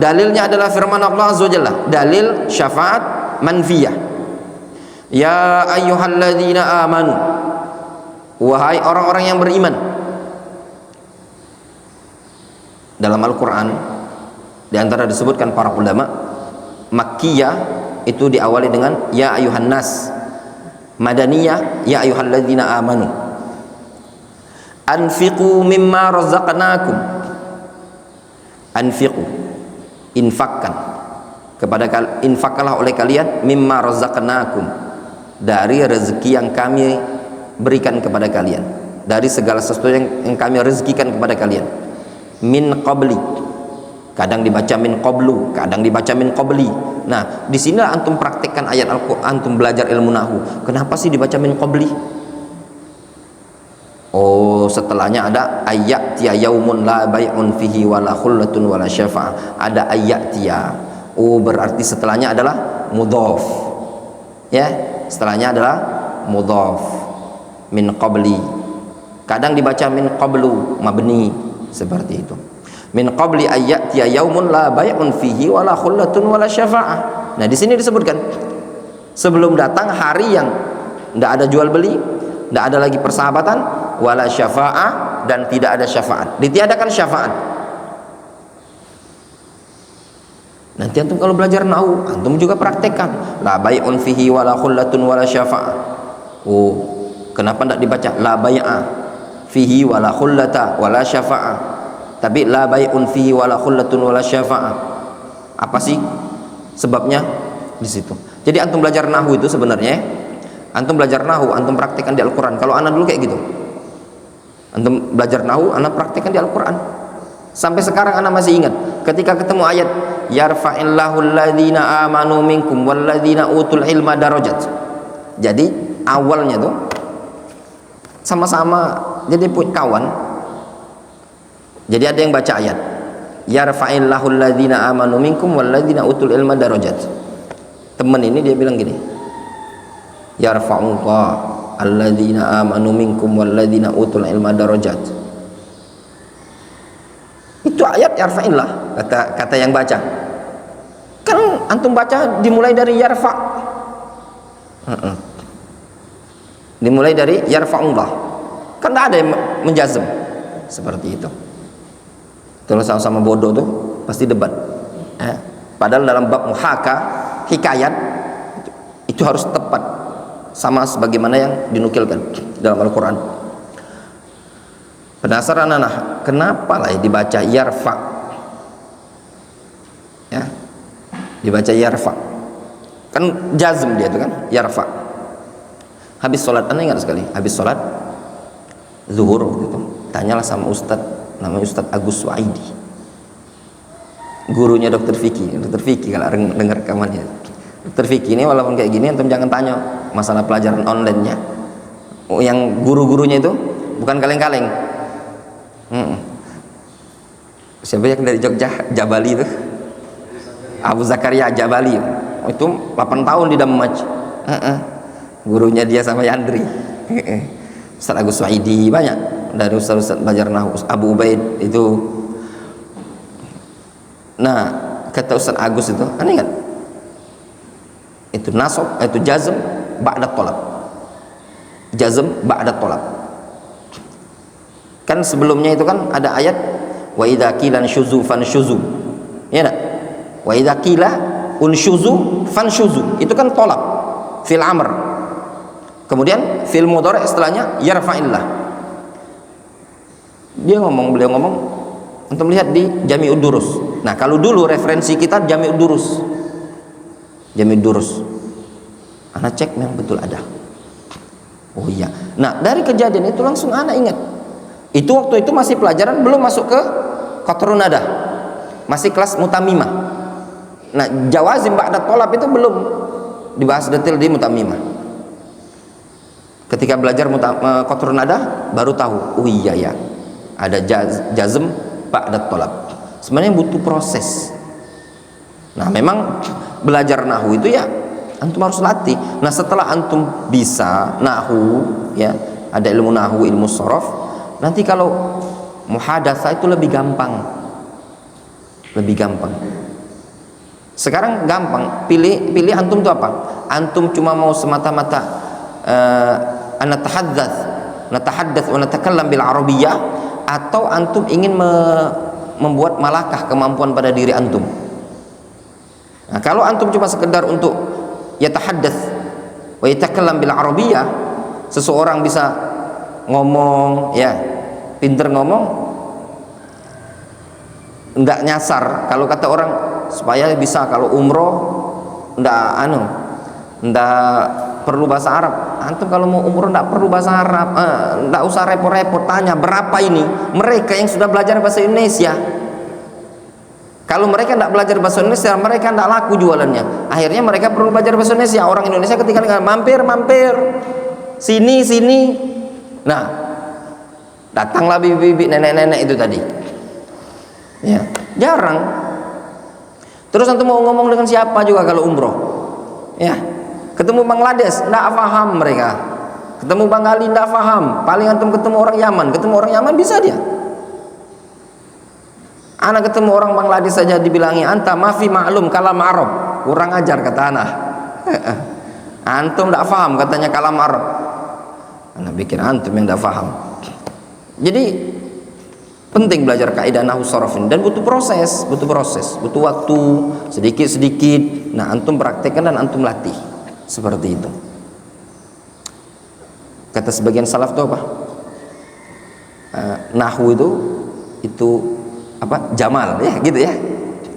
dalilnya adalah firman Allah Azza wa Jalla, dalil syafaat manfiyah. Ya ayyuhalladzina amanu, wahai orang-orang yang beriman. Dalam Al-Quran di antara disebutkan para ulama, Makkiyah itu diawali dengan ya ayuhan nas, Madaniyah ya ayyuhalladzina amanu anfiqu mimma razaqnakum. Anfiqu, infakkan infakkanlah oleh kalian, mimma razaqnakum, dari rezeki yang kami berikan kepada kalian, dari segala sesuatu yang kami rezekikan kepada kalian. Min qabli, kadang dibaca min qablu, kadang dibaca min qabli. Nah, di sini antum praktekkan ayat Al-Qur'an, antum belajar ilmu nahwu. Kenapa sih dibaca min qabli? Oh, setelahnya ada ayat tia yaumun la bai'un fihi wala khullatun wala syafa'ah. Ada ayat tia. Oh, berarti setelahnya adalah mudhaf. Ya, setelahnya adalah mudhaf. Min qabli. Kadang dibaca min qablu mabni, seperti itu. Min qabli ayyatiya yaumun la bai'un fihi wala khullatun wala syafa'ah. Nah, di sini disebutkan sebelum datang hari yang tidak ada jual beli, tidak ada lagi persahabatan, wala syafa'ah, dan tidak ada syafaat. Ditiadakan syafaat. Nanti antum kalau belajar nahwu, antum juga praktekkan la bai'un fihi wala khullatun wala syafa'ah. Oh, kenapa tidak dibaca la bai'a fihi wala khullata wala syafa'ah, tapi la bai'un fihi wala khullatun wala syafa'ah? Apa sih sebabnya? Di situ. Jadi antum belajar nahwu itu sebenarnya, antum belajar nahwu, antum praktekkan di Al-Qur'an. Kalau anak dulu kayak gitu, antum belajar nahwu, anak praktekkan di Al-Qur'an. Sampai sekarang anak masih ingat ketika ketemu ayat yarfa'illahu alladhina amanu minkum walladhina utul ilma darajat. Jadi awalnya tuh sama-sama jadi kawan. Jadi ada yang baca ayat yarfa'illahu alladhina amanu minkum walladhina utul ilma darajat. Teman ini dia bilang gini, yarfa'ullah alladhina amanu minkum walladhina utul ilma darajat. Itu ayat yarfa'illah, kata yang baca. Kan antum baca dimulai dari yarfa'. Dimulai dari yarfa'ullah. Kan tidak ada yang menjazm seperti itu. Kalau sama-sama bodoh tuh pasti debat. Padahal dalam bab muhaka, hikayat, itu harus tepat sama sebagaimana yang dinukilkan dalam Al-Quran. Penasaran anak, kenapa lah dibaca yarfa? Ya, dibaca yarfa. Kan jazm dia itu kan, yarfa. Habis sholat, anda ingat sekali, habis sholat zuhur gitu, tanyalah sama ustad, namanya Ustadz Agus Waidi, gurunya Dr. Vicky kalau dengar rekamannya. Dr. Vicky ini walaupun kayak gini, antum jangan tanya masalah pelajaran online-nya. Yang guru-gurunya itu bukan kaleng-kaleng. Siapa yang dari Jogja, Jabali itu? Abu Zakaria Jabali. Itu 8 tahun di Damaj. Gurunya dia sama Yandri. Ustadz Agus Waidi, banyak dari ustaz-ustaz belajar nahwu. Abu Ubaid itu. Nah, kata Ustadz Agus itu, aneh kan? Itu nasab, itu jazm ba'da talab. Jazm ba'da talab. Kan sebelumnya itu kan ada ayat wa idza qila syuzu fanshuzu. Ya enggak? Wa idza qila unshuzu fanshuzu. Itu kan talab fil amr. Kemudian fil mudhari' setelahnya yarfa'illah. Beliau ngomong, untuk melihat di Jami'ud Durus. Nah, kalau dulu referensi kita Jami'ud Durus. Jami'ud Durus. Anak cek memang betul ada. Oh iya. Nah, dari kejadian itu langsung anak ingat. Itu waktu itu masih pelajaran, belum masuk ke qatrun nada. Masih kelas mutamimah. Nah, jawazim ba'da talab itu belum dibahas detail di mutamimah. Ketika belajar qatrun nada baru tahu, oh iya ya. Ada jazm ba'da talab. Sebenarnya butuh proses. Nah, memang belajar nahwu itu ya antum harus latih. Nah, setelah antum bisa nahwu ya, ada ilmu nahwu, ilmu shorof, nanti kalau muhadatsah itu lebih gampang. Lebih gampang. Sekarang gampang, pilih antum itu apa? Antum cuma mau semata-mata natahaddath wa natakallam bil arabiyyah, atau antum ingin membuat malakah kemampuan pada diri antum. Nah, kalau antum cuma sekedar untuk yatahaddats wa yatakallam bil arabiyyah, seseorang bisa ngomong ya, pinter ngomong, ndak nyasar. Kalau kata orang supaya bisa kalau umroh ndak perlu bahasa Arab. Antum kalau mau umroh ndak perlu bahasa Arab, ndak usah repot-repot tanya berapa ini. Mereka yang sudah belajar bahasa Indonesia, kalau mereka ndak belajar bahasa Indonesia, mereka ndak laku jualannya. Akhirnya mereka perlu belajar bahasa Indonesia. Orang Indonesia ketika mampir sini. Nah, datanglah bibi-bibi, nenek-nenek itu tadi. Ya, jarang. Terus antum mau ngomong dengan siapa juga kalau umroh? Ya, ketemu Bangladesh, ndak paham mereka. Ketemu Bengali, ndak paham. Paling antum ketemu orang Yaman bisa dia. Anak ketemu orang Bangladesh saja dibilangi anta mafi ma'lum kalam Arab. Kurang ajar kata anak. Antum ndak paham katanya kalam Arab. Anak bikin antum yang ndak paham. Jadi penting belajar kaidah nahwu shorof ini, dan butuh proses, butuh waktu sedikit-sedikit. Nah, antum praktekkan dan antum latih seperti itu. Kata sebagian salaf itu apa? Nahwu itu apa? Jamal ya, gitu ya.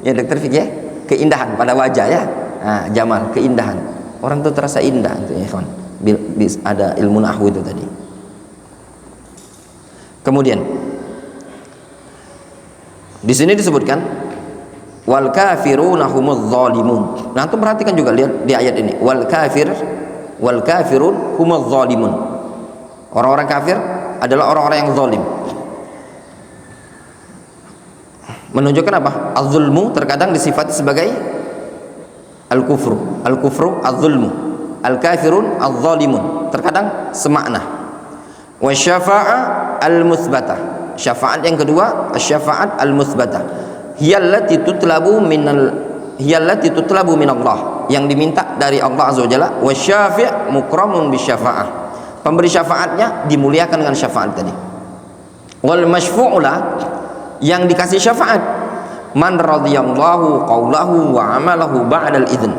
Ya Dokter Fik ya, keindahan pada wajah ya. Nah, jamal, keindahan. Orang tuh terasa indah itu ya, kawan. Ada ilmu nahwu itu tadi. Kemudian di sini disebutkan wal kafiruna humuz zalimun. Nah, antum perhatikan juga, lihat di ayat ini, wal kafirun humuz zalimun. Orang-orang kafir adalah orang-orang yang zalim. Menunjukkan apa? Az-zulmu terkadang disifati sebagai al-kufru. Al-kufru az-zulmu. Al-kafirun az-zalimun. Terkadang semakna. Wa syafa'ah al-mutsbatah. Syafaat yang kedua, syafaat al-mutsbatah. Hiyallati tutlabu min Allah, yang diminta dari Allah Azza wa Jalla. Wa syafi' mukramun bisyafa'ah. Pemberi syafaatnya dimuliakan dengan syafaat tadi. Wal masyfu'ula, yang dikasih syafaat, man radhiyallahu qaulahu wa amalahu ba'dal idzn.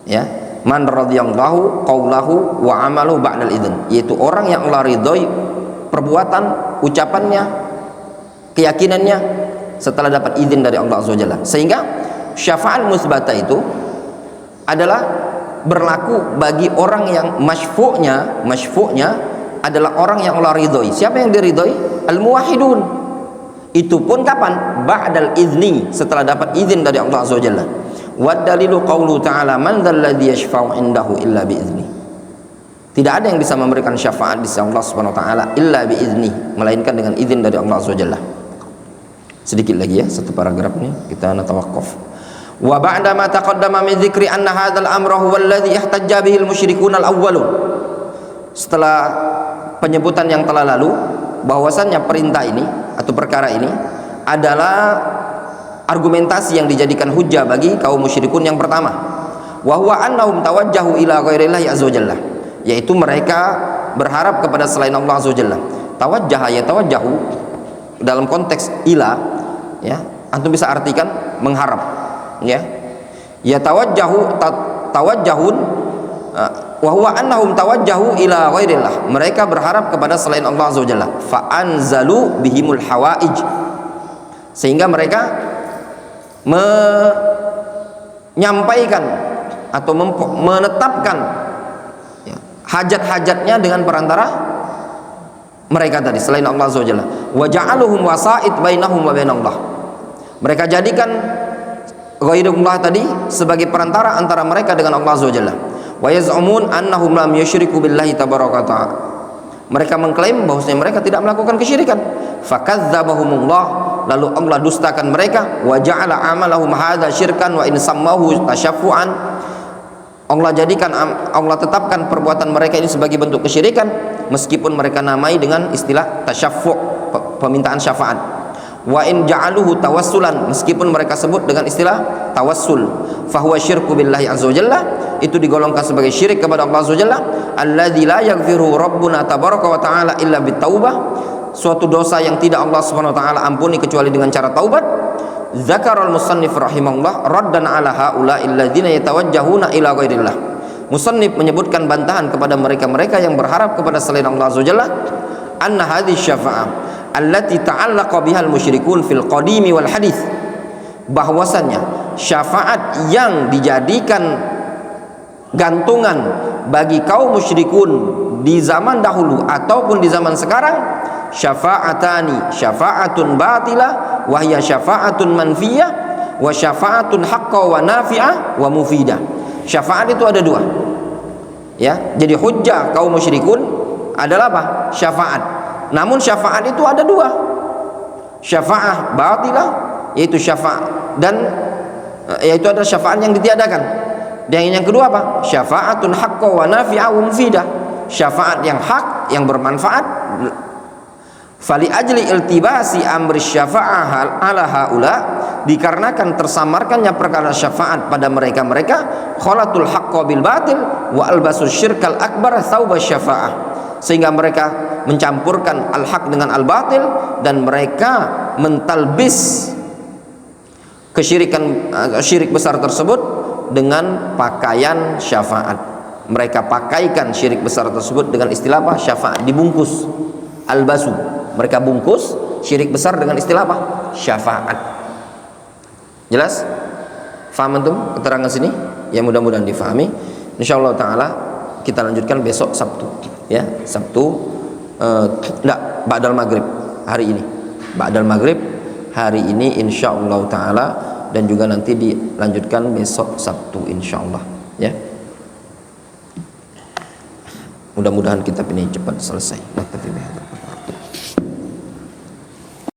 Ya, man radhiyallahu qaulahu wa amalahu ba'dal idzn, yaitu orang yang Allah ridhoi perbuatan, ucapannya, keyakinannya setelah dapat izin dari Allah Azza wa Jalla. Sehingga syafaat musbatah itu adalah berlaku bagi orang yang masyfu'nya adalah orang yang Allah ridhoi. Siapa yang diridhoi? Al-muwahhidun. Itu pun kapan? Ba'dal izni, setelah dapat izin dari Allah Azza wa Jalla. Wa dalilu qaulu ta'ala man dzalladzi yashfa'u 'indahu illa bi izni. Tidak ada yang bisa memberikan syafaat di sisi Allah Subhanahu wa taala illa bi izni, melainkan dengan izin dari Allah Azza wa Jalla. Sedikit lagi ya, satu paragraf ini kita natawaqqaf. Wa ba'da ma taqaddama min dzikri anna hadzal amra huwa alladhi ihtajja bihi al-musyrikun al-awwalun. Setelah penyebutan yang telah lalu bahwasannya perintah ini atau perkara ini adalah argumentasi yang dijadikan hujjah bagi kaum musyrikun yang pertama. wa huwa annahum tawajjahu ila ghairillahi azza wajalla, yaitu mereka berharap kepada selain Allah azza wajalla. Tawajjaha ya tawajjahu dalam konteks ila, ya antum bisa artikan mengharap, ya tawajjahun wa huwa annahum tawajjahu ila ghairillah, mereka berharap kepada selain Allah azza wajalla. Fa anzalu bihimul hawaij, sehingga mereka menyampaikan atau menetapkan hajat-hajatnya dengan perantara mereka tadi selain Allah azza wajalla. Wa ja'aluhum wasa'id bainahum wa bainallah, mereka jadikan ghairullah tadi sebagai perantara antara mereka dengan Allah azza wajalla. Wa yaz'umun annahum lam yusyriku billahi tabaraka ta'ala, mereka mengklaim bahwasanya mereka tidak melakukan kesyirikan. Fakadzdzabahumullah, lalu Allah dustakan mereka. Wa ja'ala amalahum hadza syirkan wa in sammahu tasyaffu'an, Allah jadikan, Allah tetapkan perbuatan mereka ini sebagai bentuk kesyirikan meskipun mereka namai dengan istilah tasyaffu', permintaan syafaat. Wa in ja'aluhu tawassulan, meskipun mereka sebut dengan istilah tawassul, fahuwa syirku billahi azza wajalla, itu digolongkan sebagai syirik kepada Allah azza wajalla. Alladzi la yaghfiru rabbuna tabaraka wa ta'ala illa bitaubah, suatu dosa yang tidak Allah subhanahu wa ta'ala ampuni kecuali dengan cara taubat. Zakarul musannif rahimahullah raddan ala haula'i alladzina yatawajjahuna ila ghairillah, musannif menyebutkan bantahan kepada mereka-mereka yang berharap kepada selain Allah azza wajalla. Anna hadhihi syafa'ah allati ta'allaqa bihal musyrikun fil qadimi wal hadith, bahwasannya syafaat yang dijadikan gantungan bagi kaum musyrikun di zaman dahulu ataupun di zaman sekarang, syafa'atani, syafa'atun batilah wa hiya syafa'atun manfiyah wa syafa'atun haqqa wa nafi'ah wa mufidah. Syafaat itu ada dua, ya. Jadi hujjah kaum musyrikun adalah apa? Syafaat. Namun syafaat itu ada dua, syafa'ah batilah, yaitu syafaat, dan yaitu adalah syafaat yang ditiadakan. Dan yang kedua apa? Syafa'atun haqqa wa nafi'ah wa mufidah, syafaat yang hak, yang bermanfaat. Fali ajli iltibasi amri syafa'ah ala haula, dikarenakan tersamarkannya perkara syafaat pada mereka-mereka, khalatul haqqa bil batil wa albasu syirkal akbar thawba syafa'ah, sehingga mereka mencampurkan al-haq dengan al-batil dan mereka mentalbis kesyirikan, syirik besar tersebut dengan pakaian syafaat. Mereka pakaikan syirik besar tersebut dengan istilah apa? Syafaat, dibungkus, albasu, mereka bungkus syirik besar dengan istilah apa? Syafaat. Jelas? Faham antum keterangan sini? Ya, mudah-mudahan difahami. Insyaallah taala kita lanjutkan besok Sabtu, ya. Sabtu enggak, ba'dal maghrib hari ini. Ba'dal maghrib hari ini insyaallah taala, dan juga nanti dilanjutkan besok Sabtu insyaallah, ya. Mudah-mudahan kitab ini cepat selesai.